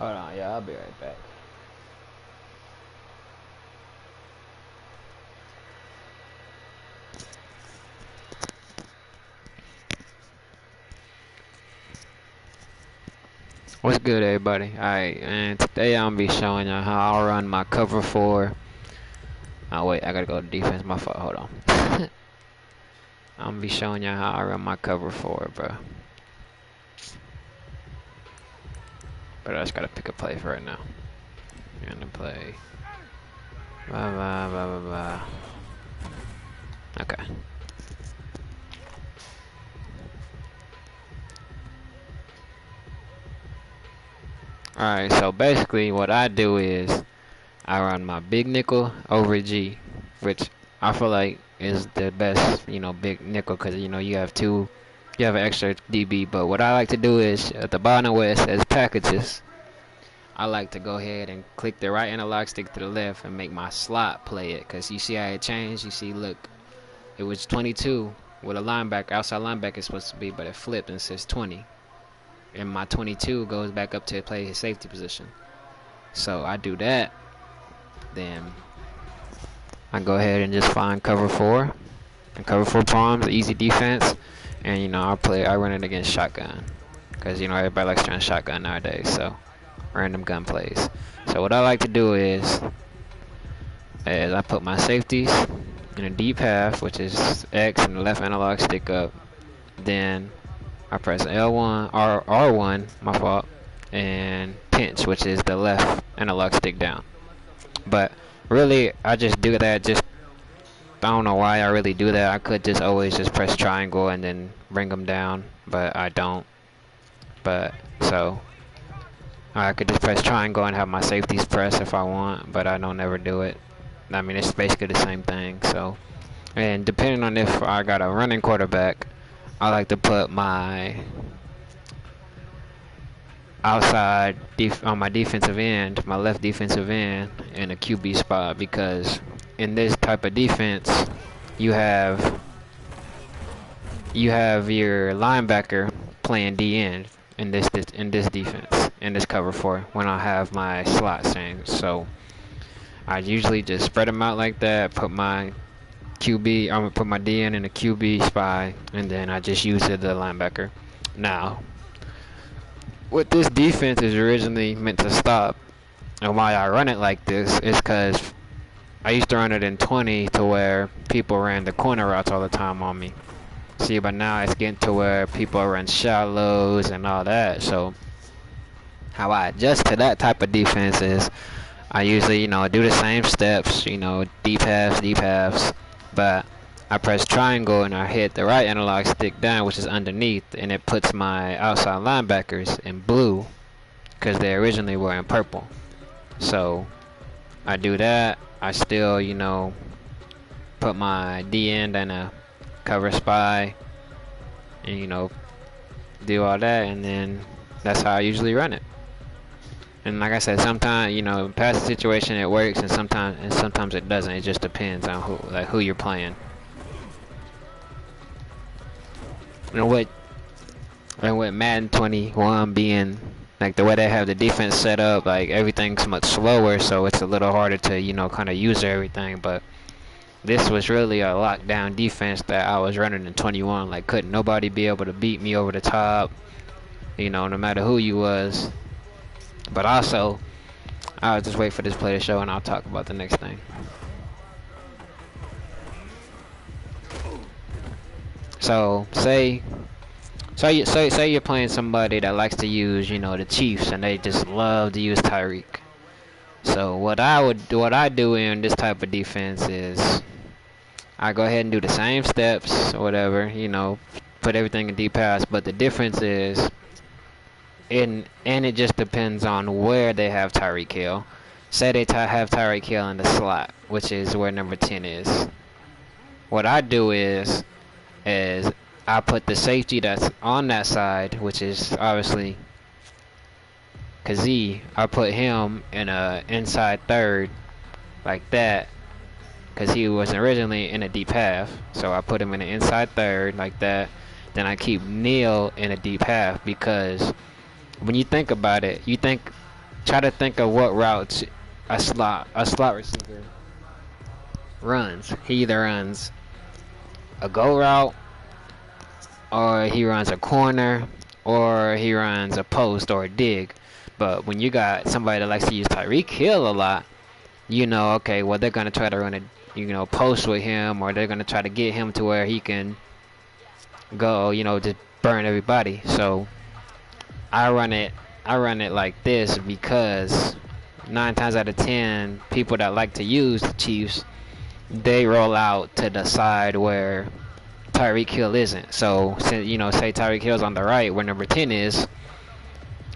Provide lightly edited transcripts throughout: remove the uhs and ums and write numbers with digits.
Hold on, yeah, I'll be right back. What's good, everybody? Alright, and today I'm gonna be showing you how I run my cover four. Oh wait, I gotta go to defense. My fault. Hold on. I'm gonna be showing you how I run my cover four, bro. But I just gotta pick a play for right now. And to play. Blah blah blah blah blah. Okay. Alright, so basically what I do is I run my big nickel over G, which I feel like is the best, big nickel, because you have an extra DB. But what I like to do is at the bottom where it says packages, I like to go ahead and click the right analog stick to the left and make my slot play it, because you see how it changed. You see, look, it was 22 with a linebacker, outside linebacker is supposed to be, but it flipped and it says 20, and my 22 goes back up to play his safety position. So I do that. Then I go ahead and just find cover four, and cover four palms, easy defense, and I run it against shotgun, because everybody likes trying shotgun nowadays. So random gun plays. So what I like to do is I put my safeties in a deep half, which is X and the left analog stick up. Then I press L1 R1, my fault, and pinch, which is the left analog stick down. But really, I just do that. I don't know why I really do that. I could just always just press triangle and then bring them down, but I don't. But so I could just press triangle and have my safeties press if I want, but I don't ever do it. I mean, it's basically the same thing. So, and depending on if I got a running quarterback, I like to put my outside on my defensive end, my left defensive end, in a QB spot, because in this type of defense, you have your linebacker playing D end in this defense, in this cover four, when I have my slot change. So I usually just spread them out like that, put my QB, I'm gonna put my D end in a QB spy, and then I just use it as a linebacker. Now, what this defense is originally meant to stop, and why I run it like this, is because I used to run it in 20 to where people ran the corner routes all the time on me. See, but now it's getting to where people run shallows and all that. So how I adjust to that type of defense is I usually, do the same steps, deep halves, but I press triangle and I hit the right analog stick down, which is underneath, and it puts my outside linebackers in blue because they originally were in purple. So I do that. I still, put my D end in a cover spy, and do all that, and then that's how I usually run it. And like I said, sometimes past the situation it works, and sometimes it doesn't. It just depends on who you're playing. And with Madden 21 being like the way they have the defense set up, like everything's much slower, so it's a little harder to kind of use everything. But this was really a lockdown defense that I was running in 21. Like, couldn't nobody be able to beat me over the top, no matter who you was. But also, I'll just wait for this play to show, and I'll talk about the next thing. So say you're playing somebody that likes to use, the Chiefs, and they just love to use Tyreek. So what I do in this type of defense is I go ahead and do the same steps or whatever, put everything in deep pass, but the difference is and it just depends on where they have Tyreek Hill. Say they have Tyreek Hill in the slot, which is where number 10 is. What I do is I put the safety that's on that side, which is obviously Kazee. I put him in a inside third like that, because he was originally in a deep half. So I put him in an inside third like that. Then I keep Neil in a deep half, because when you think about it, you think Try to think of what routes a slot receiver runs. He either runs a go route, or he runs a corner, or he runs a post or a dig. But when you got somebody that likes to use Tyreek Hill a lot, you know, okay, well, they're going to try to run a, post with him, or they're going to try to get him to where he can go, just burn everybody. So I run it like this because 9 times out of 10, people that like to use the Chiefs, they roll out to the side where Tyreek Hill isn't. So, say Tyreek Hill's on the right where number 10 is,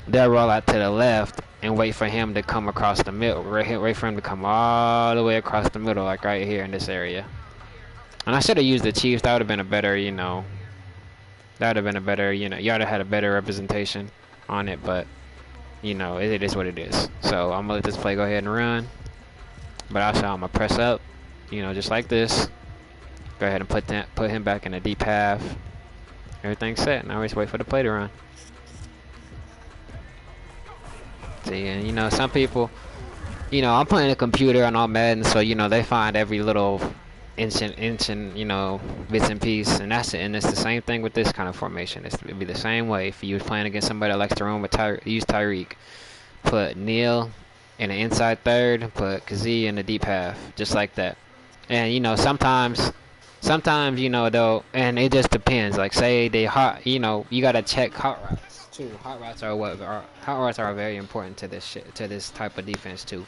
they'll roll out to the left and wait for him to come across the middle. Wait for him to come all the way across the middle, like right here in this area. And I should have used the Chiefs. That would have been a better, y'all would have had a better representation on it, but, it is what it is. So, I'm going to let this play go ahead and run. But also, I'm going to press up, just like this. Go ahead and put him back in a deep half. Everything's set. Now we just wait for the play to run. See, and some people, I'm playing a computer on all Madden, so they find every little inch and bits and pieces, and that's it. And it's the same thing with this kind of formation. It'd be the same way if you was playing against somebody that likes to run with use Tyreek. Put Neil in the inside third, put Kazee in the deep half, just like that. And sometimes though, and it just depends. Like, say they hot, you gotta check hot routes too. Hot routes are very important to this type of defense too,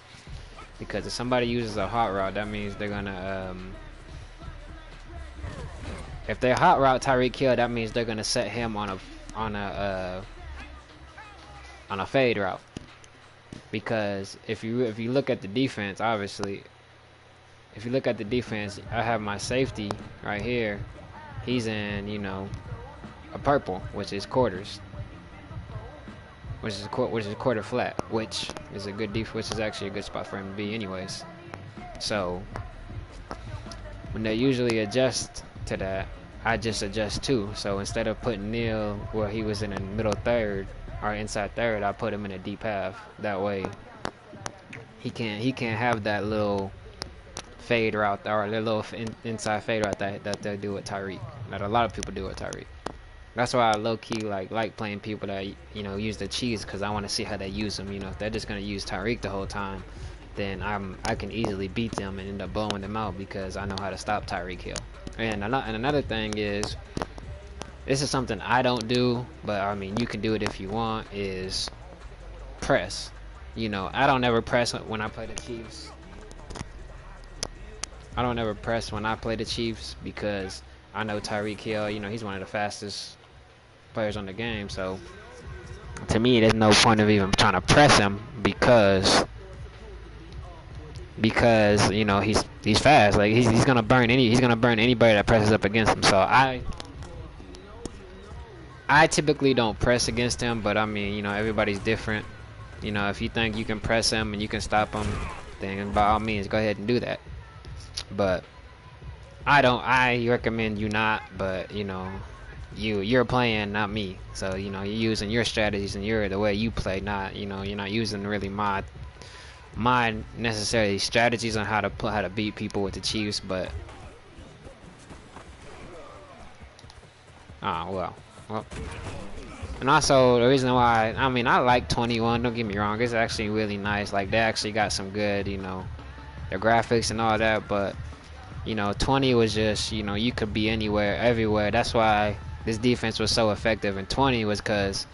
because if somebody uses a hot route, that means they're gonna if they hot route Tyreek Hill, that means they're gonna set him on a fade route. Because if you look at the defense, obviously. If you look at the defense, I have my safety right here. He's in, a purple, which is quarters, which is quarter flat, which is a good which is actually a good spot for him to be, anyways. So when they usually adjust to that, I just adjust too. So instead of putting Neil where he was in the middle third or inside third, I put him in a deep half. That way, he can't have that little fade route or a little inside fade route that they do with Tyreek. That a lot of people do with Tyreek. That's why I low key like playing people that use the Chiefs, because I want to see how they use them. If they're just gonna use Tyreek the whole time, then I can easily beat them and end up blowing them out because I know how to stop Tyreek Hill. And another thing is, this is something I don't do, but I mean you can do it if you want, is press. I don't ever press when I play the Chiefs. I don't ever press when I play the Chiefs because I know Tyreek Hill, he's one of the fastest players on the game. So to me, there's no point of even trying to press him because he's fast. Like he's gonna burn anybody that presses up against him. So I typically don't press against him, but I mean, everybody's different. If you think you can press him and you can stop him, then by all means go ahead and do that. But I recommend you not, but you're playing, not me. So you're using your strategies and the way you play, not you're not using really my necessarily strategies on how to beat people with the Chiefs. But well. And also the reason why I like 21, don't get me wrong, it's actually really nice. Like, they actually got some good the graphics and all that, but 20 was just you could be anywhere, everywhere. That's why this defense was so effective in 20, was because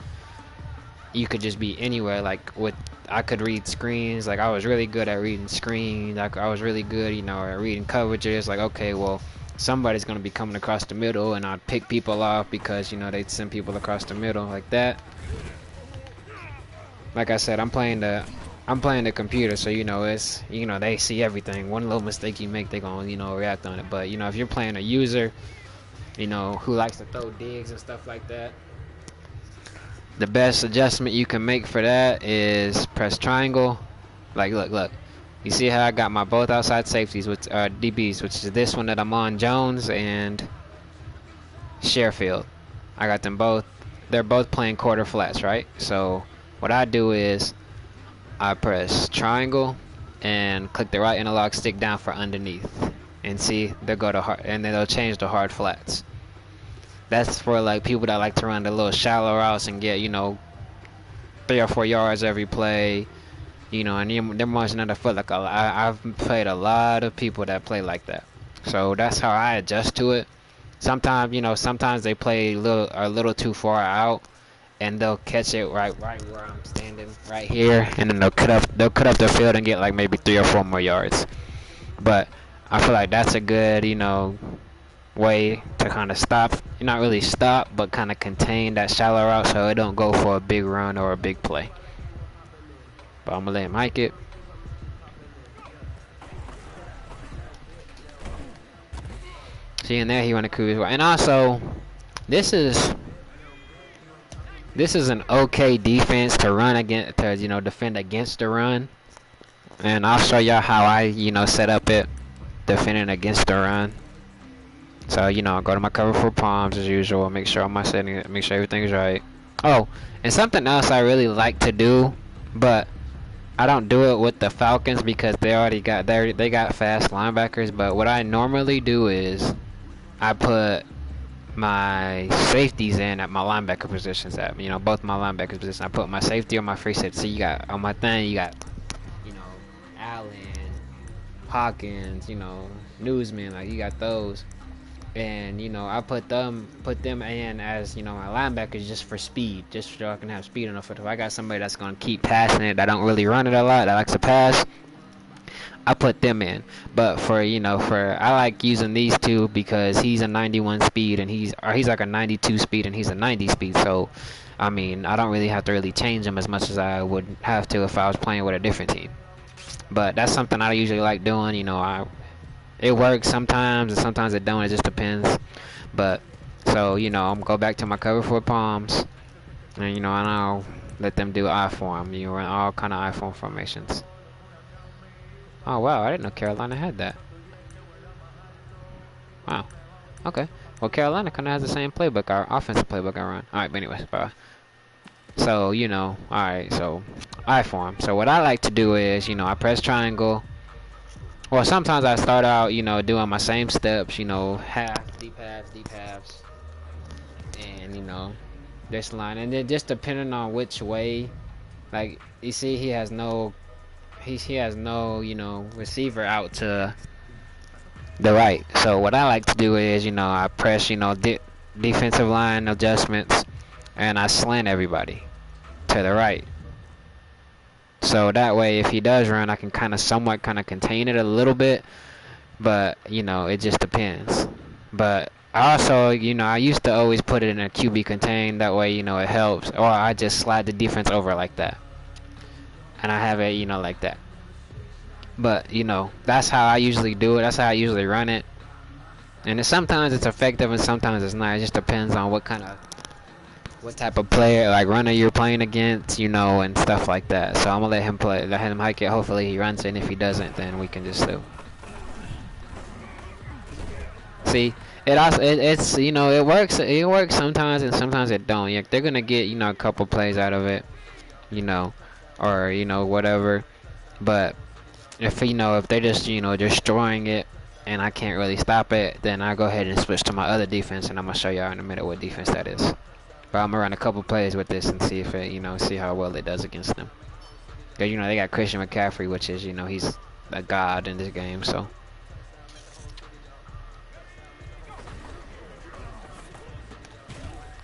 you could just be anywhere. Like, I could read screens. Like, I was really good at reading screens. I was really good at reading coverages. Like, okay, well, somebody's going to be coming across the middle, and I'd pick people off because they'd send people across the middle like that. Like I said, I'm playing the computer, so it's they see everything. One little mistake you make, they're gonna react on it. But if you're playing a user who likes to throw digs and stuff like that, the best adjustment you can make for that is press triangle. Like, look, you see how I got my both outside safeties, which are DBs, which is this one that I'm on, Jones and Sherfield. I got them both. They're both playing quarter flats, right? So what I do is I press triangle and click the right analog stick down for underneath. And see, they'll go to hard, and then they'll change to hard flats. That's for like people that like to run the little shallow routes and get, 3 or 4 yards every play. And they're marching under foot. Like I've played a lot of people that play like that. So that's how I adjust to it. Sometimes they play a little too far out, and they'll catch it right where I'm standing, right here, and then they'll cut up the field and get like maybe 3 or 4 more yards. But I feel like that's a good, way to kind of stop. Not really stop, but kind of contain that shallow route so it don't go for a big run or a big play. But I'm gonna let him hike it. See, in there he went to cruise. And also, this is an okay defense to run against, to defend against the run. And I'll show y'all how I set up it defending against the run. So I'll go to my cover for palms as usual. Make sure make sure everything's right. Oh, and something else I really like to do, but I don't do it with the Falcons because they got fast linebackers. But what I normally do is I put my safeties in at my linebacker positions both my linebacker positions. I put my safety or my free safety. So you got on my thing, you got Allen, Hawkins, Newsman, like you got those. And I put them in as my linebackers just for speed, just so I can have speed enough. If I got somebody that's gonna keep passing it, that don't really run it a lot, that likes to pass, I put them in. But I like using these two because he's a 91 speed and he's like a 92 speed and he's a 90 speed. So I don't really have to really change them as much as I would have to if I was playing with a different team. But that's something I usually like doing. It works sometimes and sometimes it don't. It just depends. But so I'm gonna go back to my cover for palms, and I'll let them do I form. Run all kind of I form formations. Oh wow, I didn't know Carolina had that. Wow. Okay. Well, Carolina kind of has the same playbook, our offensive playbook I run. All right, but anyways, so all right. So I form. So what I like to do is I press triangle. Well, sometimes I start out, doing my same steps, half, deep halves, and, this line. And then just depending on which way, like, you see he has no, receiver out to the right. So what I like to do is, I press, defensive line adjustments, and I slant everybody to the right. So that way, if he does run, I can somewhat contain it a little bit, but it just depends. But I also, I used to always put it in a QB contain. That way, it helps. Or I just slide the defense over like that, and I have it, like that. But that's how I usually do it. That's how I usually run it. And sometimes it's effective, and sometimes it's not. It just depends on what type of player, like runner you're playing against, and stuff like that. So I'm gonna let him hike it. Hopefully he runs it, and if he doesn't, then we can just do. See, it works. It works sometimes, and sometimes it don't. They're gonna get a couple plays out of it, or whatever. But if they're just destroying it, and I can't really stop it, then I go ahead and switch to my other defense, and I'm gonna show y'all in a minute what defense that is. But I'm gonna run a couple plays with this and see if it, see how well it does against them. Cause they got Christian McCaffrey, which is he's a god in this game. So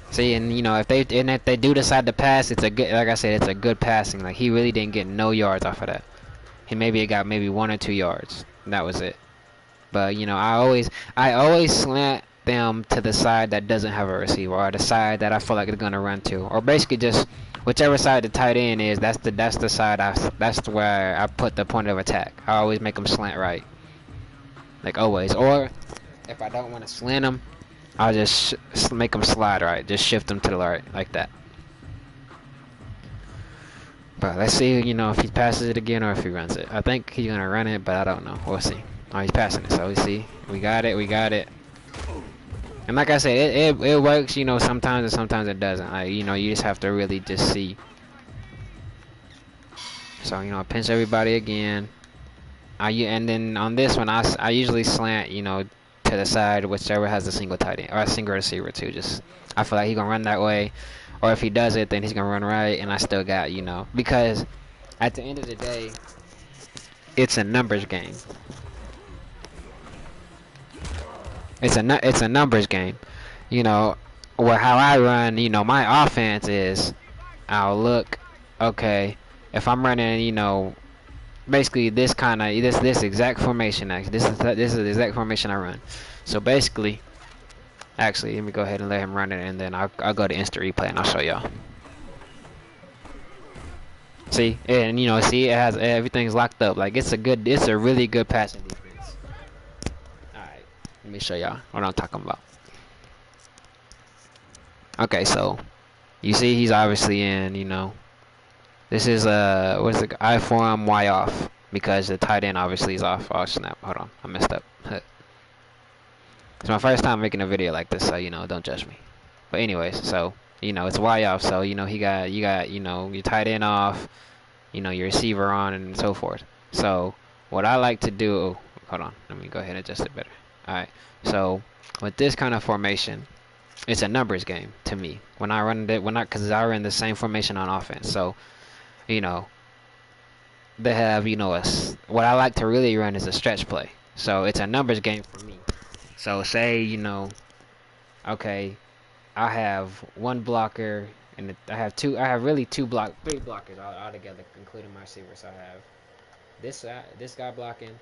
see, and if they do decide to pass, it's a good, like I said, it's a good passing. Like he really didn't get no yards off of that. He got maybe 1 or 2 yards. And that was it. But I always slant them to the side that doesn't have a receiver, or the side that I feel like they're gonna run to, or basically just whichever side the tight end is. That's the side that's where I put the point of attack. I always make them slant right, like always. Or if I don't want to slant them, I'll just make them slide right. Just shift them to the right like that. But let's see, if he passes it again or if he runs it. I think he's gonna run it, but I don't know. We'll see. Oh, he's passing it. So we see, we got it. And like I said, it works, sometimes and sometimes it doesn't. Like, you just have to really just see. So, you know, I pinch everybody again. And then on this one, I usually slant, you know, to the side, whichever has a single tight end or a single receiver too. Just I feel like he's gonna run that way, or if he does it, then he's gonna run right, and I still got, you know, because at the end of the day, it's a numbers game. It's a numbers game. You know, where how I run, you know, my offense is I'll look, okay, if I'm running, you know, basically this exact formation. Actually, this is the exact formation I run. So basically, actually, let me go ahead and let him run it, and then I'll go to instant replay and I'll show y'all. See, and you know, see, it has everything's locked up. Like it's a really good passing defense. All right, let me show y'all what I'm talking about. Okay, so you see, he's obviously in. You know, this is what's the I form Y off because the tight end obviously is off. Oh snap! Hold on, I messed up. It's my first time making a video like this, so you know, don't judge me. But anyways, so you know, it's Y off, so you know, you got you know, your tight end off, you know, your receiver on, and so forth. So what I like to do, oh, hold on, let me go ahead and adjust it better. All right, so with this kind of formation, it's a numbers game to me. When I run it, because I run the same formation on offense, so you know, they have, you know, what I like to really run is a stretch play. So it's a numbers game for me. So say, you know, okay, I have one blocker and I have really three blockers all together, including my receiver. So I have this guy blocking,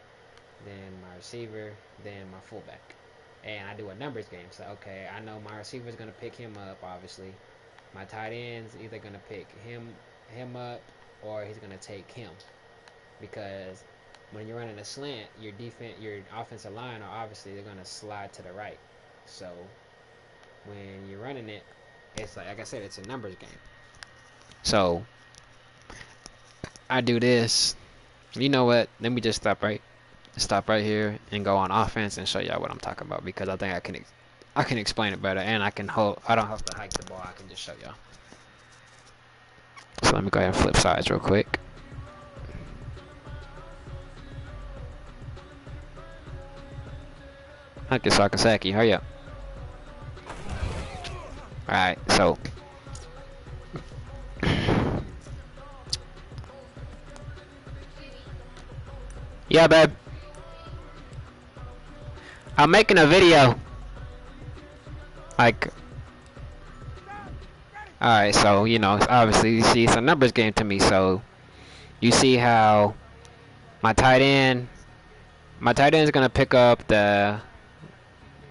then my receiver, then my fullback. And I do a numbers game. So okay, I know my receiver's gonna pick him up, obviously. My tight end's either gonna pick him up or he's gonna take him. Because when you're running a slant, your offensive line are obviously they're gonna slide to the right. So when you're running it, it's like I said, it's a numbers game. So I do this. You know what? Let me just stop right here and go on offense and show y'all what I'm talking about because I think I can explain it better and I don't have to hike the ball. I can just show y'all. So let me go ahead and flip sides real quick. Okay, Sakasaki, hurry up. Alright, so yeah, babe. I'm making a video. Like, alright, so you know, obviously you see it's a numbers game to me. So you see how my tight end is gonna pick up the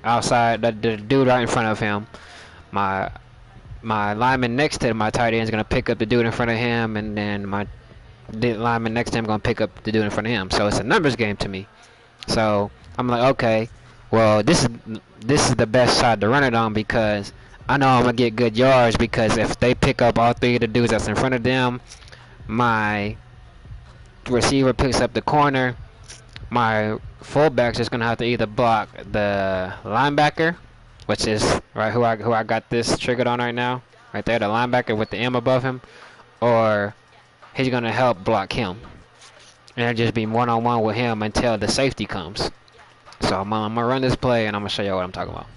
outside, the dude right in front of him. My lineman next to my tight end is gonna pick up the dude in front of him, and then my lineman next to him gonna pick up the dude in front of him. So it's a numbers game to me. So I'm like, okay, well this is the best side to run it on because I know I'm gonna get good yards because if they pick up all three of the dudes that's in front of them, my receiver picks up the corner. My fullback's just gonna have to either block the linebacker, which is right who I got this triggered on right now, right there, the linebacker with the M above him, or he's gonna help block him, and it'll just be one-on-one with him until the safety comes. So I'm gonna run this play and I'm gonna show you what I'm talking about.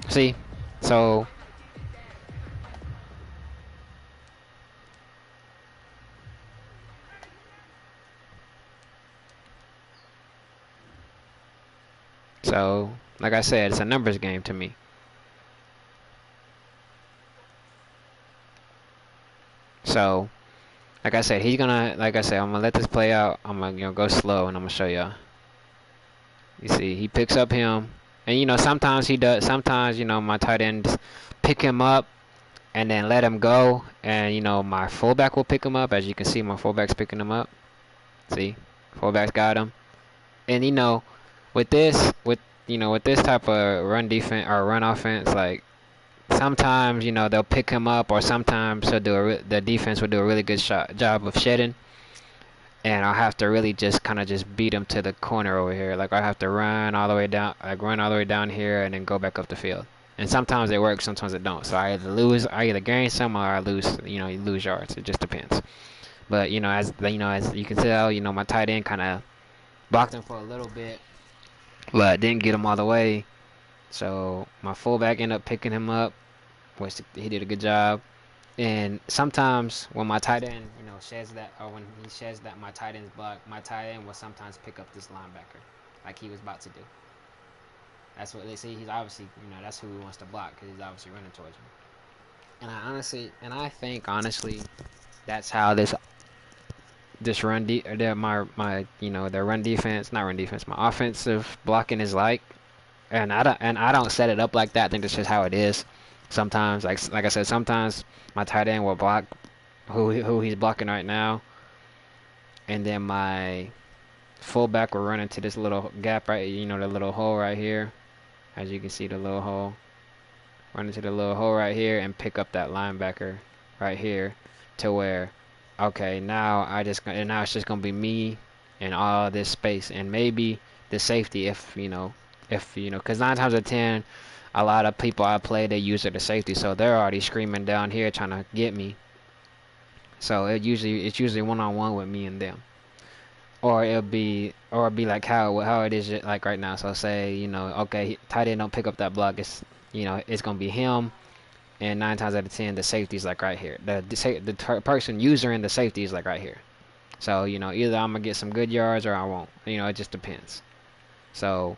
See, so. So, like I said, it's a numbers game to me. So, like I said, I'm gonna let this play out. I'm gonna go slow and I'm gonna show y'all. You see, he picks up him, and you know sometimes he does. Sometimes you know my tight ends pick him up and then let him go, and you know my fullback will pick him up. As you can see, my fullback's picking him up. See, fullback's got him, and you know with this type of run defense or run offense, like sometimes you know they'll pick him up, or sometimes the defense will do a really good job of shedding, and I'll have to really just kind of just beat him to the corner over here. Like I have to run all the way down here and then go back up the field. And sometimes it works, sometimes it don't. So I either gain some or I lose. You lose yards. It just depends. But as you can tell, my tight end kind of blocked him for a little bit, but didn't get him all the way. So my fullback ended up picking him up, which he did a good job. And sometimes when my tight end, sheds that, or when he sheds that my tight end's block, my tight end will sometimes pick up this linebacker, like he was about to do. That's what they see. He's obviously, that's who he wants to block because he's obviously running towards him. And I think honestly, that's how this their run defense, not run defense, my offensive blocking is like. And I don't set it up like that. I think that's just how it is. Sometimes, like I said, sometimes my tight end will block who he's blocking right now, and then my fullback will run into this little gap right, the little hole right here. As you can see, the little hole. Run into the little hole right here and pick up that linebacker right here, to where, okay, now it's just gonna be me and all this space, and maybe the safety because 9 times out of 10, a lot of people I play, they use it as safety, so they're already screaming down here trying to get me. So it's usually one-on-one with me and them, or it'll be like how it is like right now. So say okay, tight end don't pick up that block. It's gonna be him, and 9 times out of 10 the safety's like right here. The person using the safety is like right here. So either I'm gonna get some good yards or I won't. It just depends. So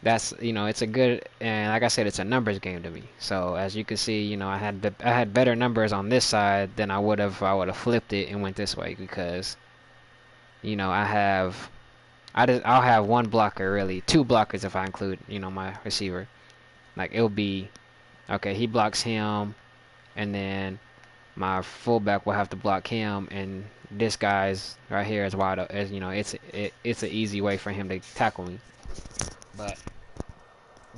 that's it's a good, and like I said, it's a numbers game to me. So as you can see, I had better numbers on this side than I would have if I would have flipped it and went this way, because I'll have one blocker, really two blockers if I include my receiver. Like it'll be okay, he blocks him, and then my fullback will have to block him, and this guy's right here is wide up, as it's an easy way for him to tackle me.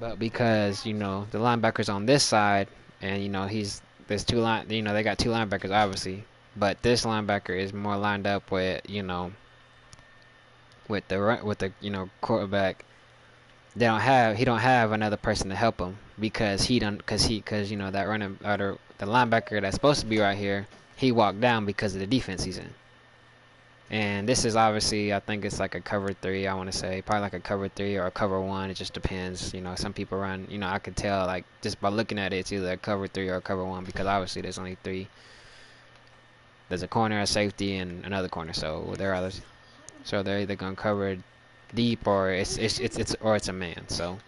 But because the linebacker's on this side, and there's they got two linebackers obviously, but this linebacker is more lined up with with the quarterback. He don't have another person to help him, because that running, or the linebacker that's supposed to be right here, he walked down because of the defense he's in. And this is obviously, I think it's like a cover 3, I want to say. Probably like a cover 3 or a cover 1. It just depends. Some people run, I could tell, like, just by looking at it, it's either a cover 3 or a cover 1, because obviously there's only 3. There's a corner, a safety, and another corner. So they're either going to cover deep, or it's a man. So,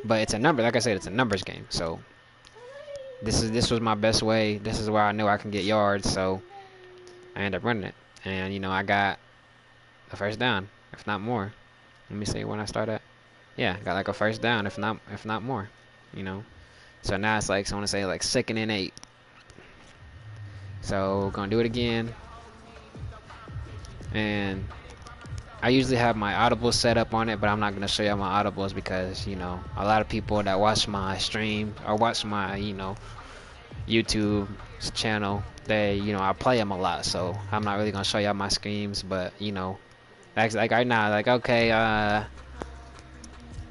but it's a number. Like I said, it's a numbers game. So this was my best way. This is where I know I can get yards. So I end up running it. And I got a first down, if not more. Let me see when I start at. Yeah, got like a first down, if not more. So now it's like, so I want to say like 2nd and 8. So gonna do it again. And I usually have my audibles set up on it, but I'm not gonna show you my audibles because a lot of people that watch my stream or watch my YouTube channel, they I play them a lot, so I'm not really gonna show y'all my schemes. But like right now, like, okay,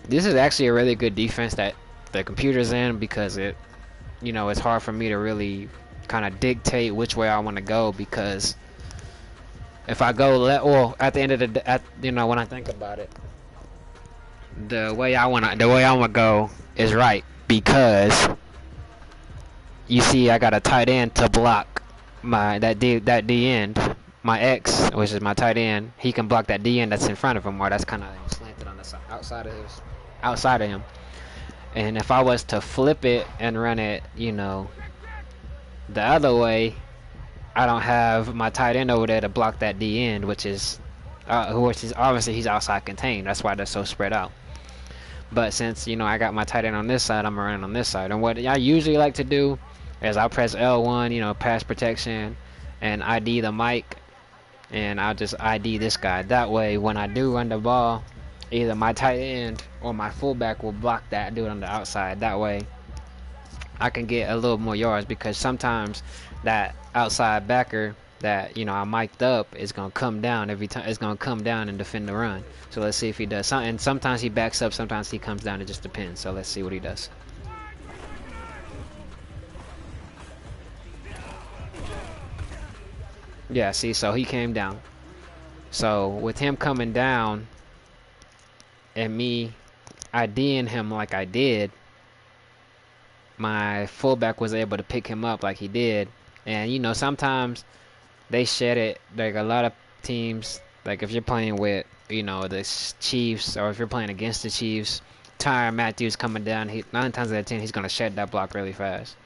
this is actually a really good defense that the computer's in, because it's hard for me to really kind of dictate which way I want to go, because if I go at the end of the day, when I think about it, the way I want to go is right, because you see, I got a tight end to block that D end. My X, which is my tight end, he can block that D end that's in front of him, or that's kind of slanted on the side, outside of him. And if I was to flip it and run it, the other way, I don't have my tight end over there to block that D end, which is obviously he's outside contained. That's why they're so spread out. But since I got my tight end on this side, I'm running on this side. And what I usually like to do is I'll press L1, pass protection, and ID the mic, and I'll just ID this guy. That way, when I do run the ball, either my tight end or my fullback will block that dude on the outside. That way, I can get a little more yards, because sometimes that outside backer that I mic'd up is gonna come down every time. It's gonna come down and defend the run. So let's see if he does. And sometimes he backs up, sometimes he comes down. It just depends. So let's see what he does. Yeah, see, so he came down. So with him coming down and me IDing him like I did, my fullback was able to pick him up like he did. And you know, sometimes they shed it. Like a lot of teams, like if you're playing with, you know, the Chiefs, or if you're playing against the Chiefs, Tyrann Matthews coming down, 9 times out of 10 he's gonna shed that block really fast.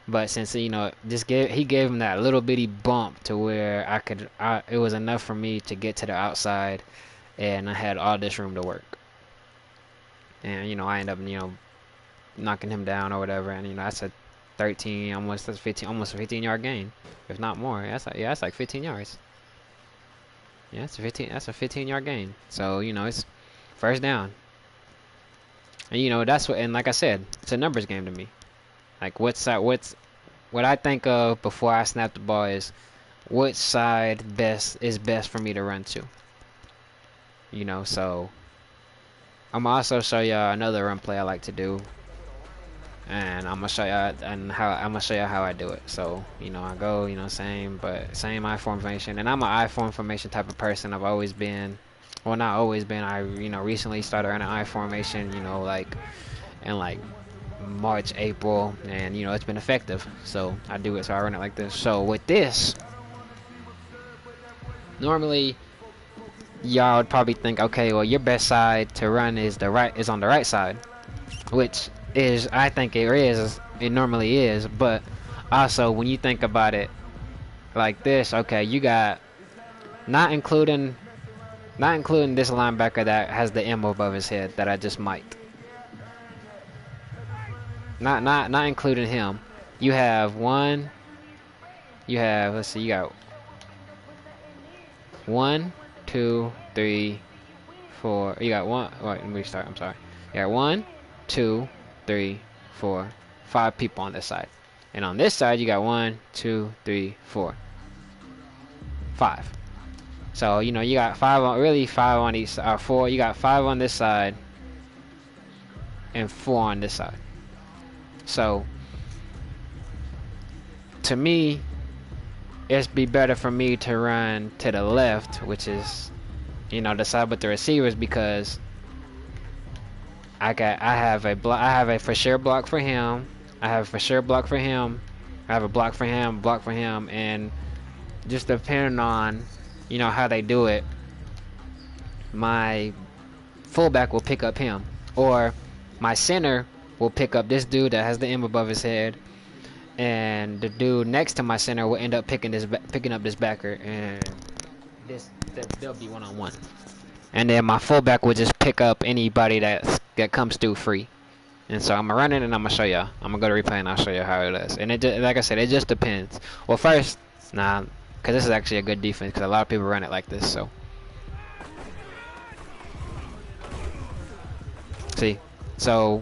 But since you know, he gave him that little bitty bump to where it was enough for me to get to the outside, and I had all this room to work. And you know, I end up knocking him down or whatever, and you know that's a 13, almost that's 15, almost a 15-yard gain, if not more. That's like 15 yards. Yeah, that's a 15-yard gain. So you know it's first down, and you know that's what. And like I said, it's a numbers game to me. Like what I think of before I snap the ball is which side is best for me to run to. You know, so I'm gonna also show y'all another run play I like to do, and I'm gonna show y'all how I do it. So you know, I go, you know, same I formation, and I'm an I formation type of person. I've always been, well, not always been. I recently started running I formation. You know, like in like March, April, and you know it's been effective. So I do it. So I run it like this. So with this, normally y'all would probably think, okay, well your best side to run is on the right side, which is, I think it normally is. But also when you think about it like this, okay, you got not including this linebacker that has the M above his head that I just might. Not including him. You have let's see, you got 1, 2, 3, 4. You got one. Wait, let me start. I'm sorry. You got 1, 2, 3, 4, 5 people on this side, and on this side you got 1, 2, 3, 4, 5. So you know you got 5 on each. 4. You got 5 on this side and 4 on this side. So to me, it'd be better for me to run to the left, which is, you know, the side with the receivers, because I have a for sure block for him. I have a for sure block for him. I have a block for him, and just depending on, you know, how they do it, my fullback will pick up him, or my center will pick up this dude that has the M above his head, and the dude next to my center will end up picking up this backer, and they'll be one-on-one. And then my fullback will just pick up anybody that comes through free. And so I'm gonna run it, and I'm gonna show y'all. I'm gonna go to replay and I'll show you how it is. And like I said, it just depends. Well, first, because this is actually a good defense, because a lot of people run it like this. So see, so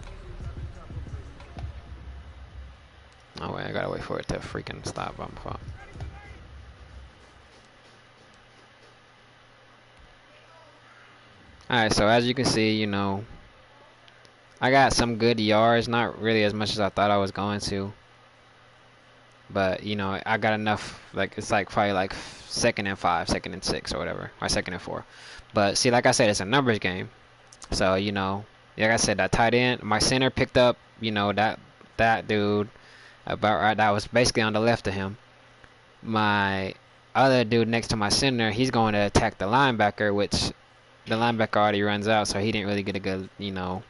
oh wait, I gotta wait for it to freaking stop. I'm fine. Alright, so as you can see, you know, I got some good yards, not really as much as I thought I was going to. But, you know, I got enough, like, it's like probably like 2nd and 5, 2nd and 6 or whatever, or 2nd and 4. But see, like I said, it's a numbers game. So, you know, like I said, that tight end, my center picked up, you know, that dude about right, that was basically on the left of him. My other dude next to my center, he's going to attack the linebacker, which the linebacker already runs out, so he didn't really get a good, you know,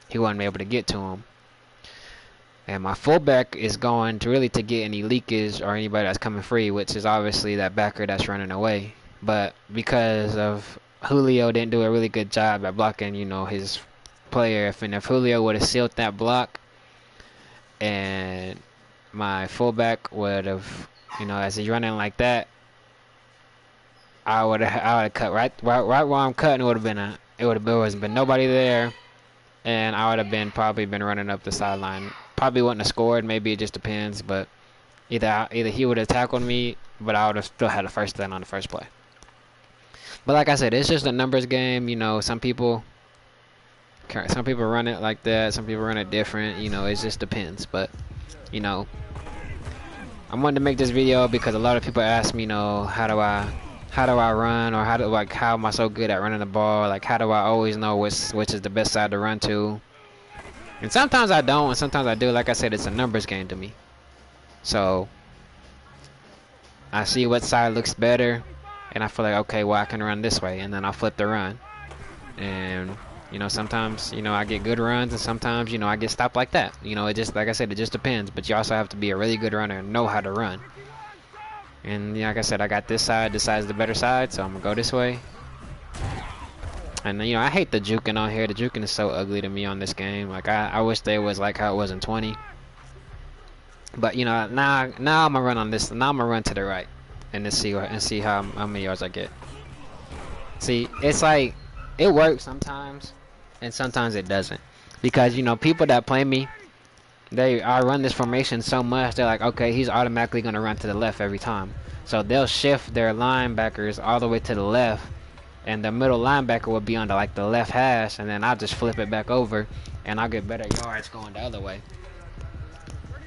he wasn't able to get to him. And my fullback is going to get any leakage or anybody that's coming free, which is obviously that backer that's running away. But because of Julio didn't do a really good job at blocking, you know, his player, if Julio would have sealed that block, and my fullback would have, you know, as he's running like that, I would have cut right where I'm cutting. It would have been nobody there, and I would have probably been running up the sideline. Probably wouldn't have scored. Maybe it just depends. But either he would have tackled me, but I would have still had a first down on the first play. But like I said, it's just a numbers game. You know, some people run it like that. Some people run it different. You know, it just depends. But you know, I wanted to make this video because a lot of people ask me, you know, how do I run, or how am I so good at running the ball? Like, how do I always know which is the best side to run to? And sometimes I don't, and sometimes I do. Like I said, it's a numbers game to me. So I see what side looks better, and I feel like, okay, well, I can run this way, and then I'll flip the run. And you know, sometimes, you know, I get good runs, and sometimes, you know, I get stopped like that. You know, it just, like I said, it just depends. But you also have to be a really good runner and know how to run. And like I said, I got this side. This side's the better side, so I'm gonna go this way. And you know, I hate the juking on here. The juking is so ugly to me on this game. Like, I wish they was like how it was in 20. But you know, now I'm gonna run on this. Now I'm gonna run to the right, and see how many yards I get. See, it's like it works sometimes, and sometimes it doesn't, because you know, people that play me, I run this formation so much, they're like, okay, he's automatically gonna run to the left every time. So they'll shift their linebackers all the way to the left, and the middle linebacker will be on the left hash, and then I'll just flip it back over, and I'll get better yards going the other way.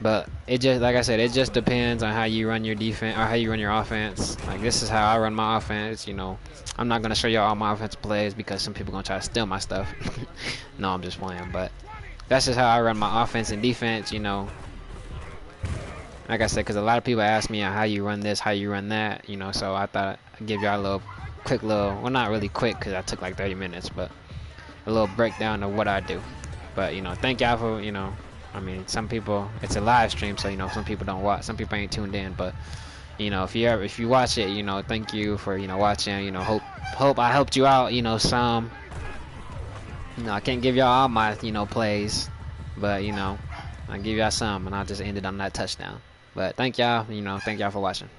But it just, like I said, it just depends on how you run your defense, or how you run your offense. Like, this is how I run my offense. You know, I'm not gonna show y'all all my offensive plays because some people gonna try to steal my stuff. No, I'm just playing, but that's just how I run my offense and defense. You know, like I said, because a lot of people ask me how you run this, how you run that. You know, so I thought I'd give y'all a little quick well, not really quick because I took like 30 minutes, but a little breakdown of what I do. But you know, thank y'all for, you know, I mean, some people, it's a live stream, so you know, some people don't watch, some people ain't tuned in, but you know, if you watch it, you know, thank you for, you know, watching. You know, hope I helped you out, you know, some. You know, I can't give y'all all my, you know, plays, but you know, I'll give y'all some, and I'll just end it on that touchdown. But thank y'all, you know, thank y'all for watching.